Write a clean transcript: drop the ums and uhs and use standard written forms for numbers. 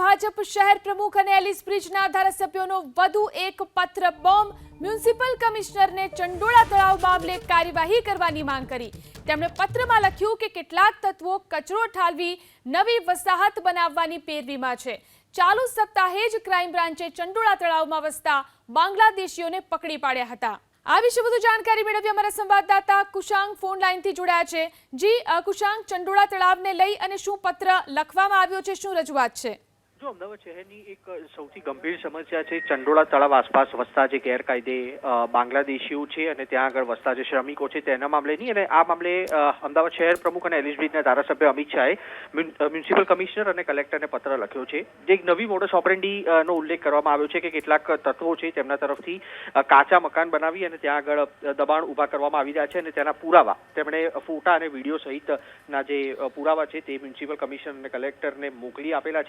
ભાજપ શહેર પ્રમુખ અને એલિસ બ્રિજના ધારાસભ્યોનો વધુ એક પત્ર બોમ્બ. મ્યુનિસિપલ કમિશનરને ચંડોળા તળાવ મામલે કાર્યવાહી કરવાની માંગ કરી. તેમણે પત્રમાં લખ્યું કે કેટલાક તત્વો કચરો ઠાલવી નવી વસાહત બનાવવાની પેરવીમાં છે. ચાલુ સપ્તાહે જ ક્રાઇમ બ્રાન્ચે ચંડોળા તળાવમાં વસતા બાંગ્લાદેશીઓને પકડી પાડ્યા હતા. આ વિશે વધુ જાણકારી મેળવી અમારા સંવાદદાતા કુશાંગ ફોન લાઈનથી જોડાયા છે. જી કુશાંગ, ચંડોળા તળાવને લઈ અને શું પત્ર લખવામાં આવ્યો છે, શું રજૂઆત છે? જો અમદાવાદ શહેરની એક સૌથી ગંભીર સમસ્યા છે ચંડોળા તળાવ આસપાસ વસતા જે ગેરકાયદે બાંગ્લાદેશીઓ છે અને ત્યાં આગળ વસતા જે શ્રમિકો છે તેના મામલેની, અને આ મામલે અમદાવાદ શહેર પ્રમુખ અને એલિસ બ્રિજના ધારાસભ્ય અમિત શાહે મ્યુનિસિપલ કમિશનર અને કલેક્ટરને પત્ર લખ્યો છે. જે એક નવી મોડસ ઓપરેન્ડી નો ઉલ્લેખ કરવામાં આવ્યો છે કે કેટલાક તત્વો છે તેમના તરફથી કાચા મકાન બનાવી અને ત્યાં આગળ દબાણ ઊભા કરવામાં આવી રહ્યા છે અને તેના પુરાવા તેમણે ફોટા અને વિડીયો સહિતના જે પુરાવા છે તે મ્યુનિસિપલ કમિશનર અને કલેક્ટરને મોકલી આપેલા છે.